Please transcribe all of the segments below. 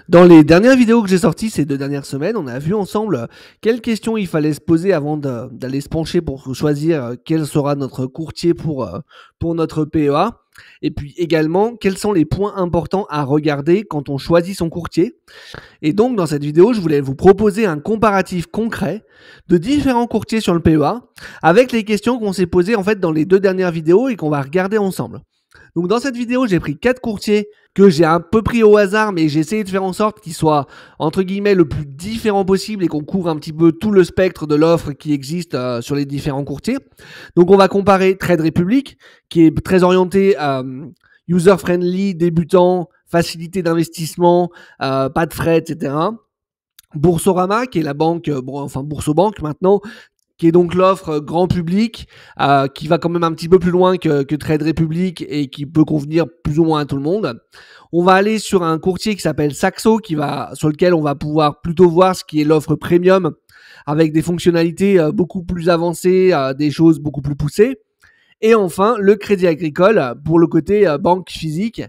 Dans les dernières vidéos que j'ai sorties ces 2 dernières semaines, on a vu ensemble quelles questions il fallait se poser avant d'aller se pencher pour choisir quel sera notre courtier pour notre PEA. Et puis également, quels sont les points importants à regarder quand on choisit son courtier. Et donc, dans cette vidéo, je voulais vous proposer un comparatif concret de différents courtiers sur le PEA avec les questions qu'on s'est posées en fait dans les 2 dernières vidéos et qu'on va regarder ensemble. Donc dans cette vidéo, j'ai pris 4 courtiers que j'ai un peu pris au hasard, mais j'ai essayé de faire en sorte qu'ils soient entre guillemets le plus différent possible et qu'on couvre un petit peu tout le spectre de l'offre qui existe sur les différents courtiers. Donc on va comparer Trade Republic, qui est très orienté user-friendly, débutant, facilité d'investissement, pas de frais, etc. Boursorama, qui est la banque, Boursobank maintenant, qui est donc l'offre grand public, qui va quand même un petit peu plus loin que Trade Republic et qui peut convenir plus ou moins à tout le monde. On va aller sur un courtier qui s'appelle Saxo, sur lequel on va pouvoir plutôt voir ce qui est l'offre premium, avec des fonctionnalités beaucoup plus avancées, des choses beaucoup plus poussées. Et enfin, le Crédit Agricole pour le côté banque physique.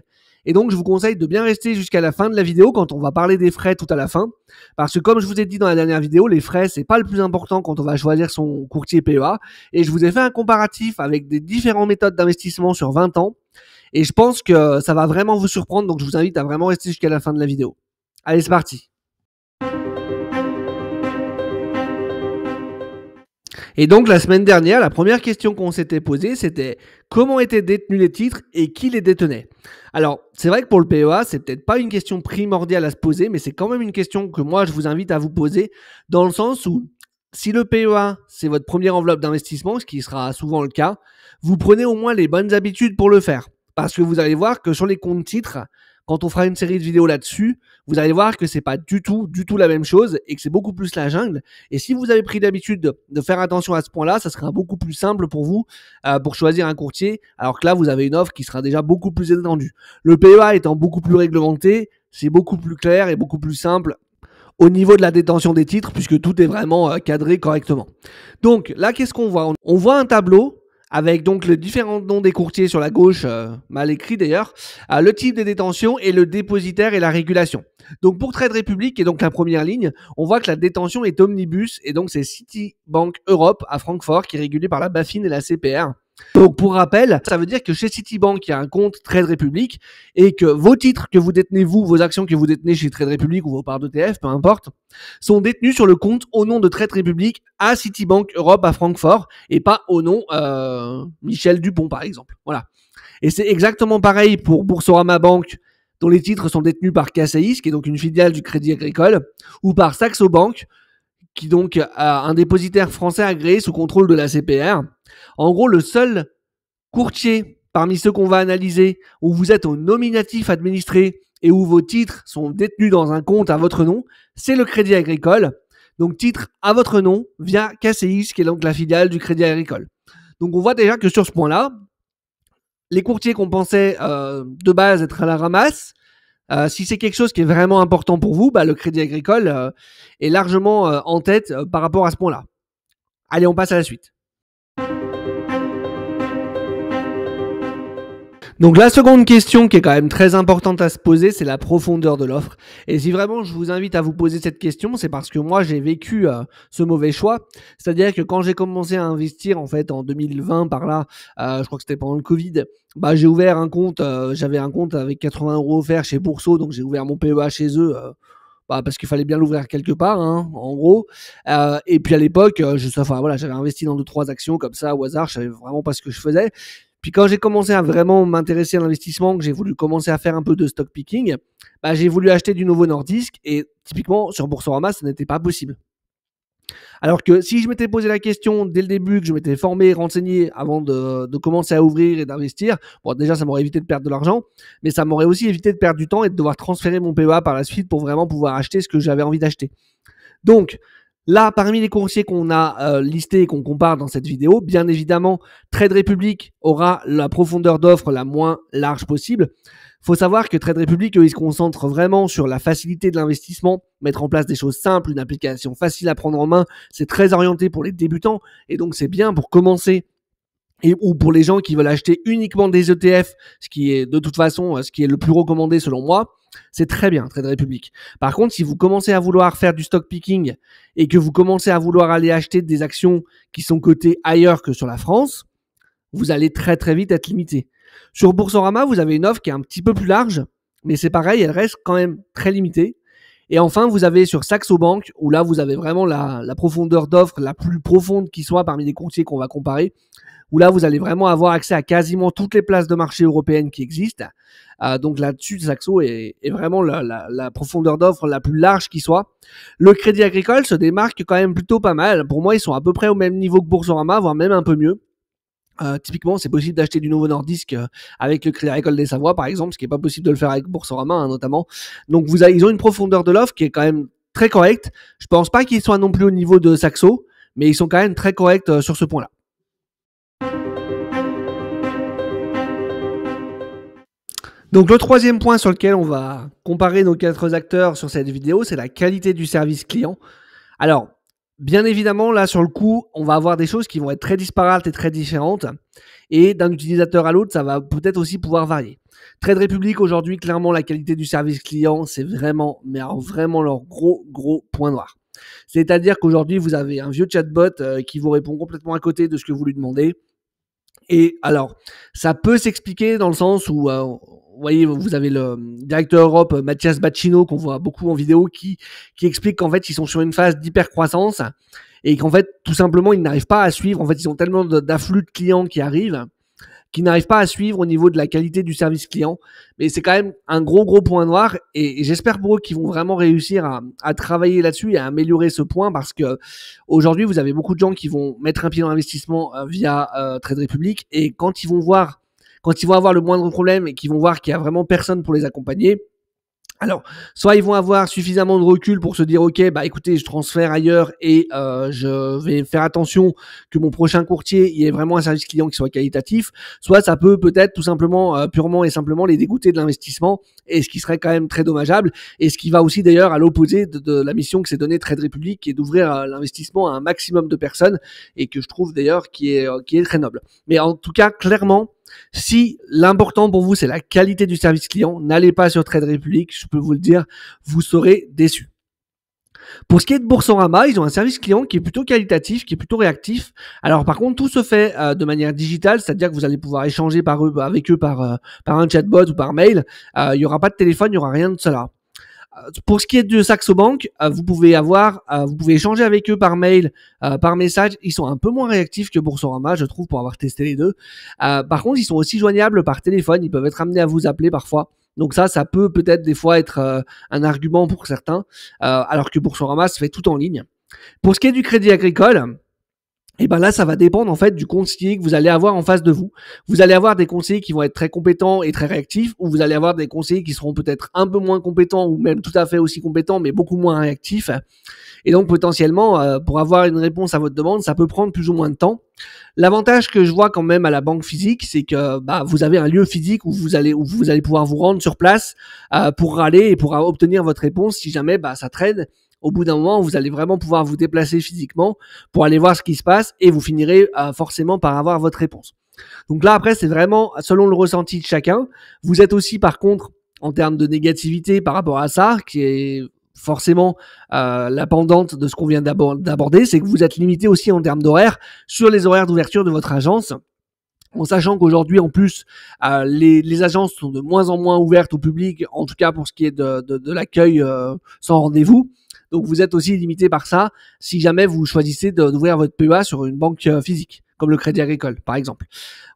Et donc, je vous conseille de bien rester jusqu'à la fin de la vidéo quand on va parler des frais tout à la fin. Parce que comme je vous ai dit dans la dernière vidéo, les frais, c'est pas le plus important quand on va choisir son courtier PEA. Et je vous ai fait un comparatif avec des différentes méthodes d'investissement sur 20 ans. Et je pense que ça va vraiment vous surprendre. Donc, je vous invite à vraiment rester jusqu'à la fin de la vidéo. Allez, c'est parti. Et donc, la semaine dernière, la première question qu'on s'était posée, c'était comment étaient détenus les titres et qui les détenait. Alors, c'est vrai que pour le PEA, c'est peut-être pas une question primordiale à se poser, mais c'est quand même une question que moi, je vous invite à vous poser dans le sens où si le PEA, c'est votre première enveloppe d'investissement, ce qui sera souvent le cas, vous prenez au moins les bonnes habitudes pour le faire. Parce que vous allez voir que sur les comptes titres, quand on fera une série de vidéos là-dessus, vous allez voir que c'est pas du tout la même chose et que c'est beaucoup plus la jungle. Et si vous avez pris l'habitude de faire attention à ce point-là, ça sera beaucoup plus simple pour vous pour choisir un courtier. Alors que là, vous avez une offre qui sera déjà beaucoup plus étendue. Le PEA étant beaucoup plus réglementé, c'est beaucoup plus clair et beaucoup plus simple au niveau de la détention des titres puisque tout est vraiment cadré correctement. Donc là, qu'est-ce qu'on voit ? On voit un tableau avec donc les différents noms des courtiers sur la gauche, mal écrit d'ailleurs, le type de détention et le dépositaire et la régulation. Donc pour Trade Republic, qui est donc la première ligne, on voit que la détention est omnibus et donc c'est Citibank Europe à Francfort qui est régulé par la BaFin et la CPR. Donc pour rappel, ça veut dire que chez Citibank, il y a un compte Trade Republic et que vos titres que vous détenez vous, vos actions que vous détenez chez Trade Republic ou vos parts d'ETF, peu importe, sont détenus sur le compte au nom de Trade Republic à Citibank Europe à Francfort et pas au nom Michel Dupont par exemple. Voilà. Et c'est exactement pareil pour Boursorama Bank dont les titres sont détenus par CACEIS, qui est donc une filiale du Crédit Agricole, ou par Saxo Bank, qui donc a un dépositaire français agréé sous contrôle de la CPR. En gros, le seul courtier parmi ceux qu'on va analyser où vous êtes au nominatif administré et où vos titres sont détenus dans un compte à votre nom, c'est le Crédit Agricole. Donc, titre à votre nom via CACEIS, qui est donc la filiale du Crédit Agricole. Donc, on voit déjà que sur ce point-là, les courtiers qu'on pensait de base être à la ramasse, si c'est quelque chose qui est vraiment important pour vous, le Crédit Agricole est largement en tête par rapport à ce point-là. Allez, on passe à la suite. Donc la seconde question qui est quand même très importante à se poser, c'est la profondeur de l'offre. Et si vraiment je vous invite à vous poser cette question, c'est parce que moi j'ai vécu ce mauvais choix. C'est-à-dire que quand j'ai commencé à investir en fait en 2020 par là, je crois que c'était pendant le Covid, j'ai ouvert un compte, j'avais un compte avec 80 € offerts chez Bourso, donc j'ai ouvert mon PEA chez eux. Parce qu'il fallait bien l'ouvrir quelque part, hein, en gros. Et puis à l'époque, j'avais investi dans 2-3 actions comme ça au hasard, je savais vraiment pas ce que je faisais. Puis quand j'ai commencé à vraiment m'intéresser à l'investissement, que j'ai voulu commencer à faire un peu de stock picking, j'ai voulu acheter du Novo Nordisk et typiquement sur Boursorama, ça n'était pas possible. Alors que si je m'étais posé la question dès le début, que je m'étais formé, renseigné avant de commencer à ouvrir et d'investir, déjà ça m'aurait évité de perdre de l'argent, mais ça m'aurait aussi évité de perdre du temps et de devoir transférer mon PEA par la suite pour vraiment pouvoir acheter ce que j'avais envie d'acheter. Donc là, parmi les courtiers qu'on a listés et qu'on compare dans cette vidéo, bien évidemment, Trade Republic aura la profondeur d'offre la moins large possible. Il faut savoir que Trade Republic, eux, ils se concentrent vraiment sur la facilité de l'investissement, mettre en place des choses simples, une application facile à prendre en main. C'est très orienté pour les débutants et donc c'est bien pour commencer ou pour les gens qui veulent acheter uniquement des ETF, ce qui est de toute façon ce qui est le plus recommandé selon moi. c'est très bien, Trade Republic. Par contre, si vous commencez à vouloir faire du stock picking et que vous commencez à vouloir aller acheter des actions qui sont cotées ailleurs que sur la France, vous allez très très vite être limité. Sur Boursorama, vous avez une offre qui est un petit peu plus large, mais c'est pareil, elle reste quand même très limitée. Et enfin, vous avez sur Saxo Bank, où là, vous avez vraiment la profondeur d'offre la plus profonde qui soit parmi les courtiers qu'on va comparer, où là, vous allez vraiment avoir accès à quasiment toutes les places de marché européennes qui existent. Donc là-dessus, Saxo est vraiment la profondeur d'offre la plus large qui soit. Le Crédit Agricole se démarque quand même plutôt pas mal. Pour moi, ils sont à peu près au même niveau que Boursorama, voire même un peu mieux. Typiquement, c'est possible d'acheter du Novo Nordisk avec le Crédit Agricole des Savoies, par exemple, ce qui n'est pas possible de le faire avec Boursorama, hein, notamment. Donc, ils ont une profondeur de l'offre qui est quand même très correcte. Je pense pas qu'ils soient non plus au niveau de Saxo, mais ils sont quand même très corrects sur ce point-là. Donc, le troisième point sur lequel on va comparer nos 4 acteurs sur cette vidéo, c'est la qualité du service client. Alors, bien évidemment, là, sur le coup, on va avoir des choses qui vont être très disparates et très différentes. Et d'un utilisateur à l'autre, ça va peut-être aussi pouvoir varier. Trade Republic, aujourd'hui, clairement, la qualité du service client, c'est vraiment, mais alors vraiment leur gros point noir. C'est-à-dire qu'aujourd'hui, vous avez un vieux chatbot qui vous répond complètement à côté de ce que vous lui demandez. Et alors, ça peut s'expliquer dans le sens où, vous voyez, vous avez le directeur Europe, Mathias Bacchino, qu'on voit beaucoup en vidéo, qui explique qu'en fait, ils sont sur une phase d'hypercroissance et qu'en fait, tout simplement, ils n'arrivent pas à suivre. En fait, ils ont tellement d'afflux de clients qui arrivent qu'ils n'arrivent pas à suivre au niveau de la qualité du service client. Mais c'est quand même un gros point noir et j'espère pour eux qu'ils vont vraiment réussir à travailler là-dessus et à améliorer ce point parce que aujourd'hui, vous avez beaucoup de gens qui vont mettre un pied dans l'investissement via Trade Republic et quand ils vont avoir le moindre problème et qu'ils vont voir qu'il y a vraiment personne pour les accompagner, alors, soit ils vont avoir suffisamment de recul pour se dire ok, bah écoutez, je transfère ailleurs et je vais faire attention que mon prochain courtier il ait vraiment un service client qui soit qualitatif. Soit ça peut peut-être tout simplement, purement et simplement les dégoûter de l'investissement et ce qui serait quand même très dommageable et ce qui va aussi d'ailleurs à l'opposé de la mission que s'est donnée Trade Republic, qui est d'ouvrir l'investissement à un maximum de personnes et que je trouve d'ailleurs qui est très noble. Mais en tout cas, clairement, si l'important pour vous, c'est la qualité du service client, n'allez pas sur Trade Republic, je peux vous le dire, vous serez déçus. Pour ce qui est de Boursorama, ils ont un service client qui est plutôt qualitatif, qui est plutôt réactif. Alors par contre, tout se fait de manière digitale, c'est-à-dire que vous allez pouvoir échanger avec eux par un chatbot ou par mail. Il n'y aura pas de téléphone, il n'y aura rien de cela. Pour ce qui est de Saxo Bank, vous pouvez échanger avec eux par mail, par message. Ils sont un peu moins réactifs que Boursorama, je trouve, pour avoir testé les deux. Par contre, ils sont aussi joignables par téléphone. Ils peuvent être amenés à vous appeler parfois. Donc ça peut peut-être des fois être un argument pour certains, alors que Boursorama se fait tout en ligne. Pour ce qui est du Crédit Agricole, et ben là, ça va dépendre en fait du conseiller que vous allez avoir en face de vous. Vous allez avoir des conseillers qui vont être très compétents et très réactifs, ou vous allez avoir des conseillers qui seront peut-être un peu moins compétents, ou même tout à fait aussi compétents, mais beaucoup moins réactifs. Et donc potentiellement, pour avoir une réponse à votre demande, ça peut prendre plus ou moins de temps. L'avantage que je vois quand même à la banque physique, c'est que vous avez un lieu physique où vous allez pouvoir vous rendre sur place pour râler et pour obtenir votre réponse si jamais ça traîne. Au bout d'un moment, vous allez vraiment pouvoir vous déplacer physiquement pour aller voir ce qui se passe et vous finirez forcément par avoir votre réponse. Donc là, après, c'est vraiment selon le ressenti de chacun. Vous êtes aussi, par contre, en termes de négativité par rapport à ça, qui est forcément la pendante de ce qu'on vient d'aborder, c'est que vous êtes limité aussi en termes d'horaire sur les horaires d'ouverture de votre agence. En sachant qu'aujourd'hui, en plus, les agences sont de moins en moins ouvertes au public, en tout cas pour ce qui est de l'accueil sans rendez-vous. Donc, vous êtes aussi limité par ça si jamais vous choisissez d'ouvrir votre PEA sur une banque physique, comme le Crédit Agricole, par exemple.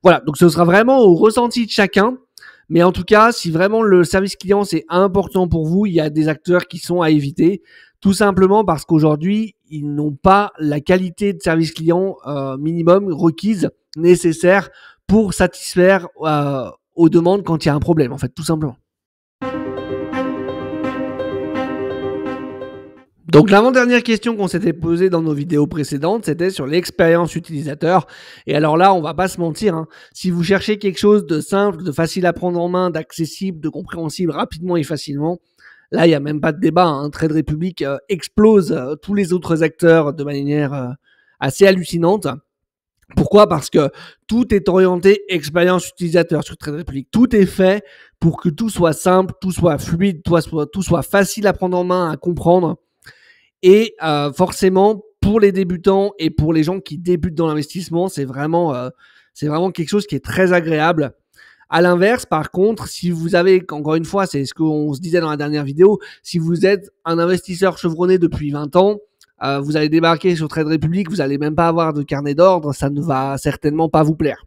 Voilà, donc ce sera vraiment au ressenti de chacun. Mais en tout cas, si vraiment le service client, c'est important pour vous, il y a des acteurs qui sont à éviter. Tout simplement parce qu'aujourd'hui, ils n'ont pas la qualité de service client minimum requise, nécessaire pour satisfaire aux demandes quand il y a un problème, en fait, tout simplement. Donc l'avant-dernière question qu'on s'était posée dans nos vidéos précédentes, c'était sur l'expérience utilisateur. Et alors là, on va pas se mentir, hein. Si vous cherchez quelque chose de simple, de facile à prendre en main, d'accessible, de compréhensible rapidement et facilement, là, il n'y a même pas de débat, hein. Trade Republic explose tous les autres acteurs de manière assez hallucinante. Pourquoi? Parce que tout est orienté expérience utilisateur sur Trade Republic. Tout est fait pour que tout soit simple, tout soit fluide, tout soit facile à prendre en main, à comprendre. Et forcément, pour les débutants et pour les gens qui débutent dans l'investissement, c'est vraiment quelque chose qui est très agréable. À l'inverse, par contre, si vous avez, encore une fois, c'est ce qu'on se disait dans la dernière vidéo, si vous êtes un investisseur chevronné depuis 20 ans, vous allez débarquer sur Trade Republic, vous n'allez même pas avoir de carnet d'ordre, ça ne va certainement pas vous plaire.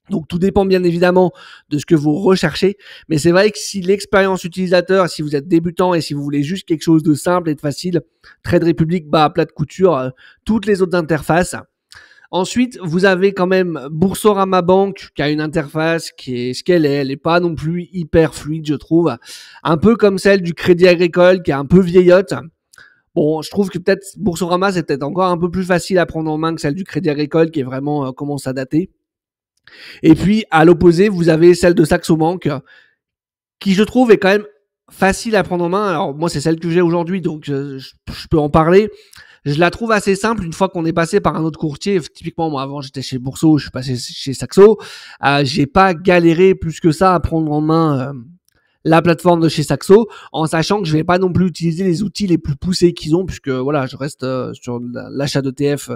Donc tout dépend bien évidemment de ce que vous recherchez, mais c'est vrai que si l'expérience utilisateur, si vous êtes débutant et si vous voulez juste quelque chose de simple et de facile, Trade Republic bat à plat de couture toutes les autres interfaces. Ensuite, vous avez quand même Boursorama Bank qui a une interface qui est ce qu'elle est. Elle n'est pas non plus hyper fluide, je trouve. Un peu comme celle du Crédit Agricole qui est un peu vieillotte. Bon, je trouve que peut-être Boursorama, c'est peut-être encore un peu plus facile à prendre en main que celle du Crédit Agricole qui est vraiment commence à dater. Et puis, à l'opposé, vous avez celle de Saxo Bank qui, je trouve, est quand même facile à prendre en main. Alors, moi, c'est celle que j'ai aujourd'hui, donc je peux en parler. Je la trouve assez simple une fois qu'on est passé par un autre courtier. Typiquement, moi, avant, j'étais chez Bourso, je suis passé chez Saxo. J'ai pas galéré plus que ça à prendre en main la plateforme de chez Saxo, en sachant que je vais pas non plus utiliser les outils les plus poussés qu'ils ont, puisque voilà, je reste sur l'achat d'ETF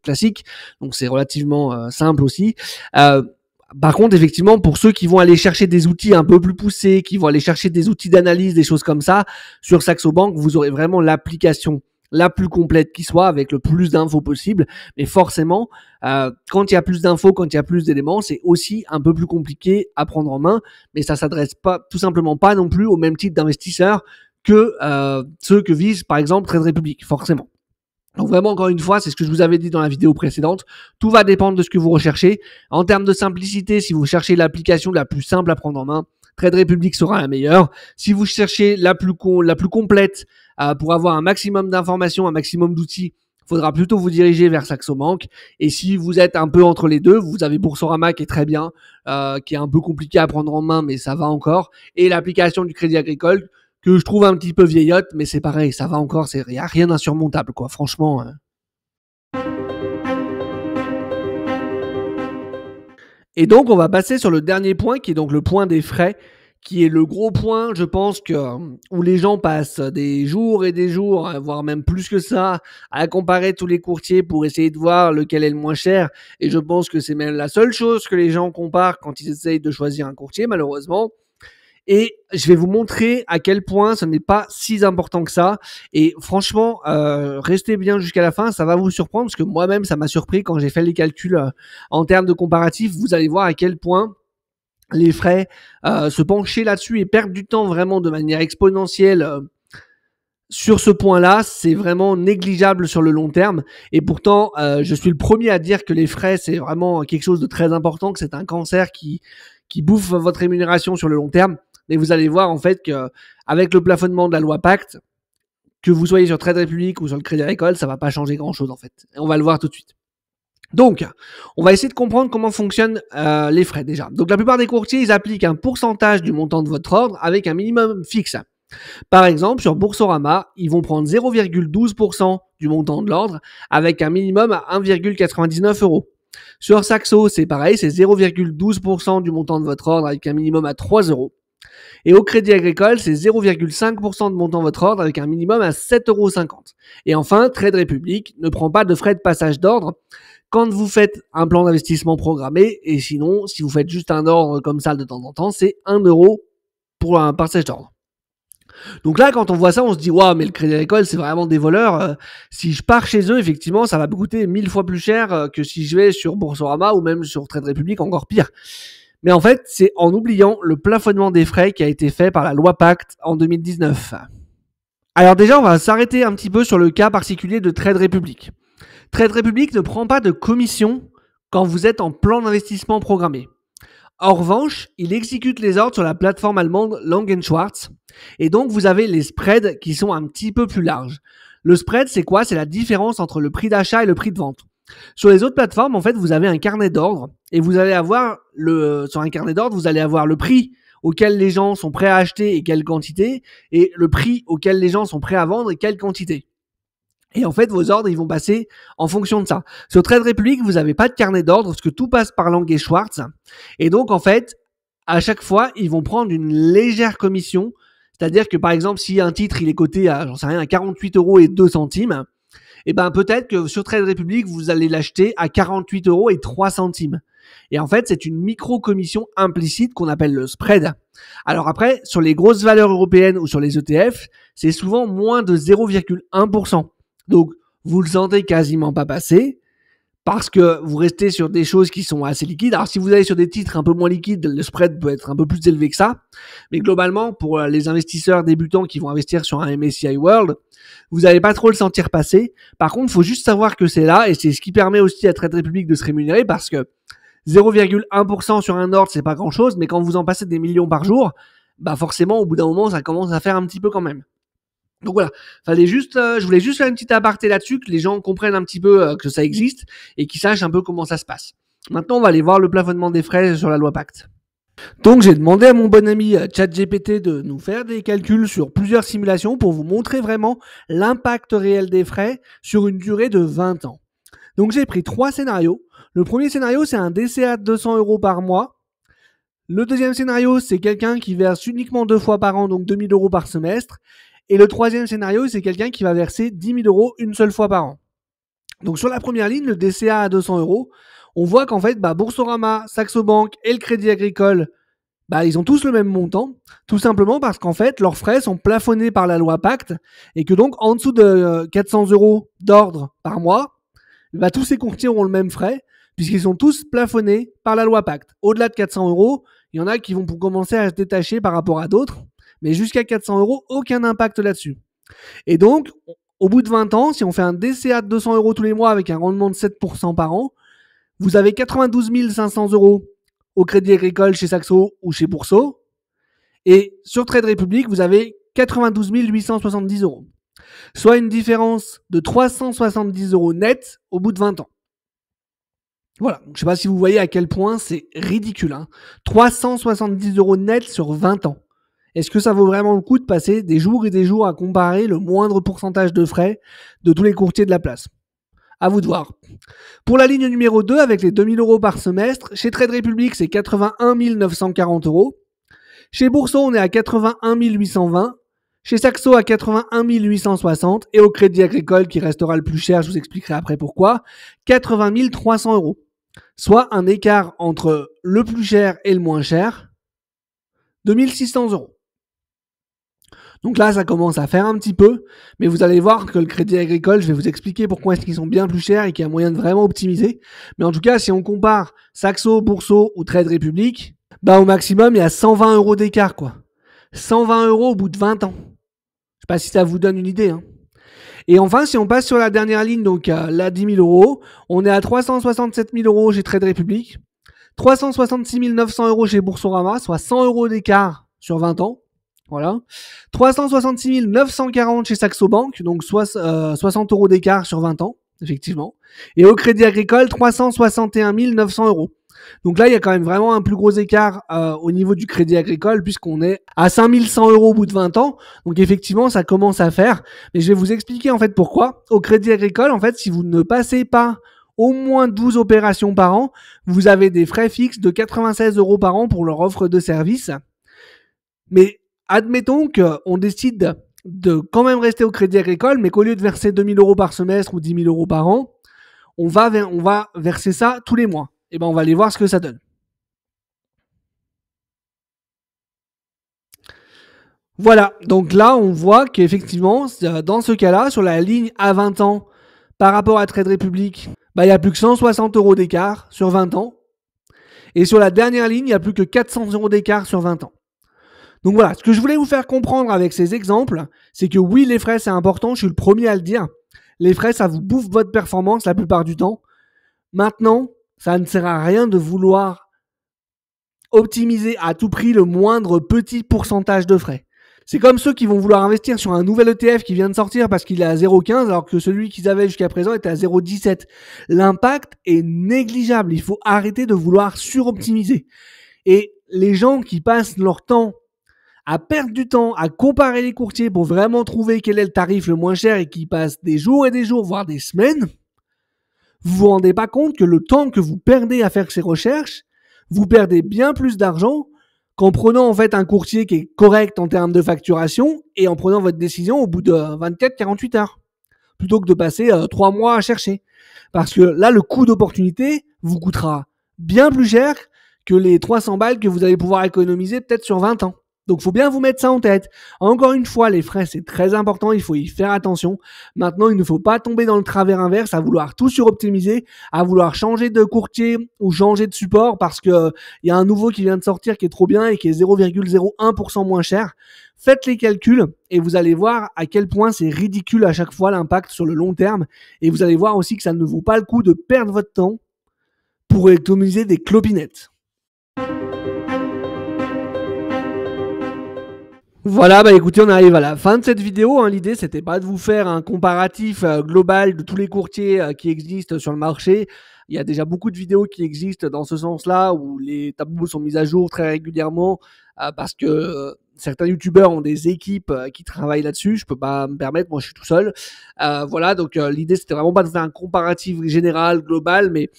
classique, donc c'est relativement simple aussi. Par contre, effectivement, pour ceux qui vont aller chercher des outils un peu plus poussés, qui vont aller chercher des outils d'analyse, des choses comme ça, sur Saxo Bank, vous aurez vraiment l'application la plus complète qui soit, avec le plus d'infos possible. Mais forcément, quand il y a plus d'infos, quand il y a plus d'éléments, c'est aussi un peu plus compliqué à prendre en main. Mais ça s'adresse pas, tout simplement pas non plus au même type d'investisseurs que ceux que vise, par exemple, Trade Republic, forcément. Donc vraiment, encore une fois, c'est ce que je vous avais dit dans la vidéo précédente. Tout va dépendre de ce que vous recherchez. En termes de simplicité, si vous cherchez l'application la plus simple à prendre en main, Trade Republic sera la meilleure. Si vous cherchez la plus complète pour avoir un maximum d'informations, un maximum d'outils, il faudra plutôt vous diriger vers Saxo Bank. Et si vous êtes un peu entre les deux, vous avez Boursorama qui est très bien, qui est un peu compliqué à prendre en main, mais ça va encore. Et l'application du Crédit Agricole, que je trouve un petit peu vieillotte, mais c'est pareil, ça va encore, il n'y a rien d'insurmontable, quoi, franchement. Et donc, on va passer sur le dernier point, qui est donc le point des frais, qui est le gros point, je pense, où les gens passent des jours et des jours, voire même plus que ça, à comparer tous les courtiers pour essayer de voir lequel est le moins cher. Et je pense que c'est même la seule chose que les gens comparent quand ils essayent de choisir un courtier, malheureusement. Et je vais vous montrer à quel point ce n'est pas si important que ça. Et franchement, restez bien jusqu'à la fin, ça va vous surprendre, parce que moi-même, ça m'a surpris quand j'ai fait les calculs en termes de comparatif. Vous allez voir à quel point les frais, se pencher là-dessus et perdre du temps vraiment de manière exponentielle sur ce point-là, c'est vraiment négligeable sur le long terme. Et pourtant, je suis le premier à dire que les frais, c'est vraiment quelque chose de très important, que c'est un cancer qui bouffe votre rémunération sur le long terme. Mais vous allez voir en fait qu'avec le plafonnement de la loi Pacte, que vous soyez sur Trade Republic ou sur le Crédit Agricole, ça va pas changer grand-chose en fait. Et on va le voir tout de suite. Donc, on va essayer de comprendre comment fonctionnent les frais déjà. Donc, la plupart des courtiers, ils appliquent un pourcentage du montant de votre ordre avec un minimum fixe. Par exemple, sur Boursorama, ils vont prendre 0,12% du montant de l'ordre avec un minimum à 1,99 €. Sur Saxo, c'est pareil, c'est 0,12% du montant de votre ordre avec un minimum à 3 €. Et au Crédit Agricole, c'est 0,5% de montant de votre ordre avec un minimum à 7,50 €. Et enfin, Trade Republic ne prend pas de frais de passage d'ordre quand vous faites un plan d'investissement programmé. Et sinon, si vous faites juste un ordre comme ça de temps en temps, c'est 1 € pour un passage d'ordre. Donc là, quand on voit ça, on se dit « Waouh, mais le Crédit Agricole, c'est vraiment des voleurs. Si je pars chez eux, effectivement, ça va me coûter 1000 fois plus cher que si je vais sur Boursorama ou même sur Trade Republic, encore pire. » Mais en fait, c'est en oubliant le plafonnement des frais qui a été fait par la loi Pacte en 2019. Alors déjà, on va s'arrêter un petit peu sur le cas particulier de Trade Republic. Trade Republic ne prend pas de commission quand vous êtes en plan d'investissement programmé. En revanche, il exécute les ordres sur la plateforme allemande Lang & Schwarz. Et donc, vous avez les spreads qui sont un petit peu plus larges. Le spread, c'est quoi? C'est la différence entre le prix d'achat et le prix de vente. Sur les autres plateformes, en fait, vous avez un carnet d'ordre et vous allez avoir sur un carnet d'ordre, vous allez avoir le prix auquel les gens sont prêts à acheter et quelle quantité, et le prix auquel les gens sont prêts à vendre et quelle quantité. Et en fait, vos ordres, ils vont passer en fonction de ça. Sur Trade Republic, vous n'avez pas de carnet d'ordre parce que tout passe par Lang et Schwartz. Et donc, en fait, à chaque fois, ils vont prendre une légère commission. C'est-à-dire que, par exemple, si un titre, il est coté à, j'en sais rien, à 48 € et 2 centimes, et ben, peut-être que sur Trade Republic, vous allez l'acheter à 48 € et 3 centimes. Et en fait, c'est une micro-commission implicite qu'on appelle le spread. Alors après, sur les grosses valeurs européennes ou sur les ETF, c'est souvent moins de 0,1%. Donc, vous le sentez quasiment pas passer parce que vous restez sur des choses qui sont assez liquides. Alors, si vous allez sur des titres un peu moins liquides, le spread peut être un peu plus élevé que ça. Mais globalement, pour les investisseurs débutants qui vont investir sur un MSCI World, vous n'allez pas trop le sentir passer. Par contre, il faut juste savoir que c'est là et c'est ce qui permet aussi à Trade Republic de se rémunérer parce que 0,1% sur un ordre, c'est pas grand chose, mais quand vous en passez des millions par jour, bah forcément, au bout d'un moment, ça commence à faire un petit peu quand même. Donc voilà, je voulais juste faire une petite aparté là-dessus, que les gens comprennent un petit peu que ça existe et qu'ils sachent un peu comment ça se passe. Maintenant, on va aller voir le plafonnement des frais sur la loi Pacte. Donc j'ai demandé à mon bon ami ChatGPT de nous faire des calculs sur plusieurs simulations pour vous montrer vraiment l'impact réel des frais sur une durée de 20 ans. Donc j'ai pris 3 scénarios. Le premier scénario, c'est un DCA de 200 € par mois. Le deuxième scénario, c'est quelqu'un qui verse uniquement 2 fois par an, donc 2 000 € par semestre. Et le troisième scénario, c'est quelqu'un qui va verser 10 000 € une seule fois par an. Donc sur la première ligne, le DCA à 200 €, on voit qu'en fait, Boursorama, Saxo Bank et le Crédit Agricole, ils ont tous le même montant, tout simplement parce qu'en fait, leurs frais sont plafonnés par la loi Pacte et que donc, en dessous de 400 € d'ordre par mois, tous ces courtiers auront le même frais puisqu'ils sont tous plafonnés par la loi Pacte. Au-delà de 400 €, il y en a qui vont commencer à se détacher par rapport à d'autres, mais jusqu'à 400 €, aucun impact là-dessus. Et donc, au bout de 20 ans, si on fait un DCA de 200 € tous les mois avec un rendement de 7% par an, vous avez 92 500 € au Crédit Agricole chez Saxo ou chez Bourso. Et sur Trade Republic, vous avez 92 870 €. Soit une différence de 370 € net au bout de 20 ans. Voilà, je ne sais pas si vous voyez à quel point c'est ridicule. 370 € net sur 20 ans. Est-ce que ça vaut vraiment le coup de passer des jours et des jours à comparer le moindre pourcentage de frais de tous les courtiers de la place? À vous de voir. Pour la ligne numéro 2, avec les 2 000 € par semestre, chez Trade Republic, c'est 81 940 €. Chez Bourso, on est à 81 820. Chez Saxo, à 81 860. Et au Crédit Agricole, qui restera le plus cher, je vous expliquerai après pourquoi, 80 300 €. Soit un écart entre le plus cher et le moins cher de 1 600 €. Donc là, ça commence à faire un petit peu, mais vous allez voir que le Crédit Agricole, je vais vous expliquer pourquoi est-ce qu'ils sont bien plus chers et qu'il y a moyen de vraiment optimiser. Mais en tout cas, si on compare Saxo, Bourso ou Trade Republic, au maximum, il y a 120 € d'écart, quoi. 120 € au bout de 20 ans. Je sais pas si ça vous donne une idée. Et enfin, si on passe sur la dernière ligne, donc la 10 000 €, on est à 367 000 € chez Trade Republic, 366 900 € chez Boursorama, soit 100 € d'écart sur 20 ans. Voilà. 366 940 chez Saxo Bank, donc 60 € d'écart sur 20 ans, effectivement. Et au Crédit Agricole, 361 900 €. Donc là, il y a quand même vraiment un plus gros écart au niveau du Crédit Agricole puisqu'on est à 5 100 € au bout de 20 ans. Donc effectivement, ça commence à faire. Mais je vais vous expliquer en fait pourquoi. Au Crédit Agricole, en fait, si vous ne passez pas au moins 12 opérations par an, vous avez des frais fixes de 96 € par an pour leur offre de service. Mais admettons qu'on décide de quand même rester au Crédit Agricole, mais qu'au lieu de verser 2 000 € par semestre ou 10 000 € par an, on va verser ça tous les mois. Et on va aller voir ce que ça donne. Voilà, donc là, on voit qu'effectivement, dans ce cas-là, sur la ligne à 20 ans, par rapport à Trade Republic, il n'y a plus que 160 € d'écart sur 20 ans. Et sur la dernière ligne, il n'y a plus que 400 € d'écart sur 20 ans. Donc voilà, ce que je voulais vous faire comprendre avec ces exemples, c'est que oui, les frais, c'est important, je suis le premier à le dire. Les frais, ça vous bouffe votre performance la plupart du temps. Maintenant, ça ne sert à rien de vouloir optimiser à tout prix le moindre petit pourcentage de frais. C'est comme ceux qui vont vouloir investir sur un nouvel ETF qui vient de sortir parce qu'il est à 0,15 alors que celui qu'ils avaient jusqu'à présent était à 0,17. L'impact est négligeable. Il faut arrêter de vouloir suroptimiser. Et les gens qui passent leur temps à perdre du temps, à comparer les courtiers pour vraiment trouver quel est le tarif le moins cher et qui passe des jours et des jours, voire des semaines, vous vous rendez pas compte que le temps que vous perdez à faire ces recherches, vous perdez bien plus d'argent qu'en prenant en fait un courtier qui est correct en termes de facturation et en prenant votre décision au bout de 24-48 heures, plutôt que de passer 3 mois à chercher. Parce que là, le coût d'opportunité vous coûtera bien plus cher que les 300 balles que vous allez pouvoir économiser peut-être sur 20 ans. Donc, il faut bien vous mettre ça en tête. Encore une fois, les frais, c'est très important. Il faut y faire attention. Maintenant, il ne faut pas tomber dans le travers inverse à vouloir tout suroptimiser, à vouloir changer de courtier ou changer de support parce que il y a un nouveau qui vient de sortir qui est trop bien et qui est 0,01% moins cher. Faites les calculs et vous allez voir à quel point c'est ridicule à chaque fois l'impact sur le long terme. Et vous allez voir aussi que ça ne vaut pas le coup de perdre votre temps pour économiser des clopinettes. Voilà, bah écoutez, on arrive à la fin de cette vidéo. Hein. L'idée, c'était pas de vous faire un comparatif global de tous les courtiers qui existent sur le marché. Il y a déjà beaucoup de vidéos qui existent dans ce sens-là, où les tableaux sont mis à jour très régulièrement parce que certains youtubeurs ont des équipes qui travaillent là-dessus. Je peux pas me permettre, moi je suis tout seul. Voilà, donc l'idée, c'était vraiment pas de faire un comparatif général, global, mais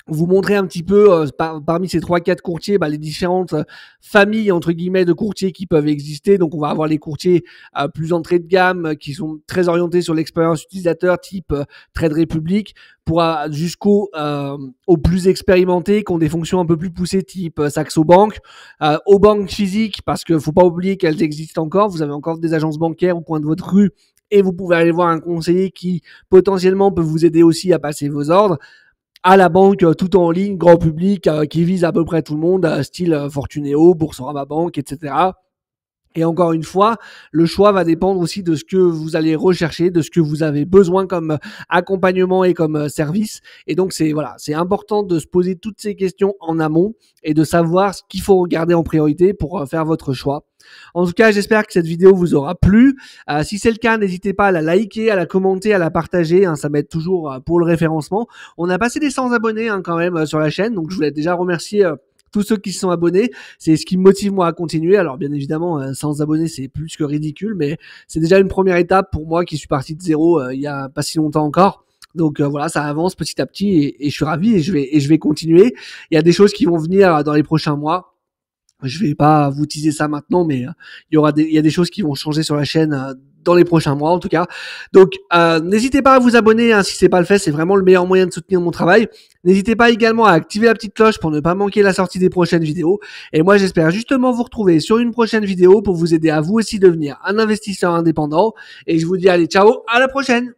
vous montrer un petit peu parmi ces 3-4 courtiers les différentes familles entre guillemets de courtiers qui peuvent exister. Donc on va avoir les courtiers plus entrée de gamme qui sont très orientés sur l'expérience utilisateur type Trade Republic pour jusqu'aux aux plus expérimentés qui ont des fonctions un peu plus poussées type Saxo Bank, aux banques physiques parce que faut pas oublier qu'elles existent encore. Vous avez encore des agences bancaires au coin de votre rue et vous pouvez aller voir un conseiller qui potentiellement peut vous aider aussi à passer vos ordres. À la banque tout en ligne, grand public, qui vise à peu près tout le monde, style Fortunéo, Boursorama Banque, etc. Et encore une fois, le choix va dépendre aussi de ce que vous allez rechercher, de ce que vous avez besoin comme accompagnement et comme service. Et donc c'est important de se poser toutes ces questions en amont et de savoir ce qu'il faut regarder en priorité pour faire votre choix. En tout cas, j'espère que cette vidéo vous aura plu. Si c'est le cas, n'hésitez pas à la liker, à la commenter, à la partager. Ça m'aide toujours pour le référencement. On a passé les 100 abonnés quand même sur la chaîne, donc je voulais déjà remercier tous ceux qui se sont abonnés. C'est ce qui me motive moi à continuer. Alors bien évidemment, 100 abonnés, c'est plus que ridicule, mais c'est déjà une première étape pour moi qui suis parti de zéro il y a pas si longtemps encore. Donc voilà, ça avance petit à petit et je suis ravi et je vais continuer. Il y a des choses qui vont venir dans les prochains mois. Je vais pas vous teaser ça maintenant, mais il y a des choses qui vont changer sur la chaîne dans les prochains mois en tout cas. Donc n'hésitez pas à vous abonner si c'est pas le fait, c'est vraiment le meilleur moyen de soutenir mon travail. N'hésitez pas également à activer la petite cloche pour ne pas manquer la sortie des prochaines vidéos. Et moi j'espère justement vous retrouver sur une prochaine vidéo pour vous aider à vous aussi devenir un investisseur indépendant. Et je vous dis allez ciao, à la prochaine.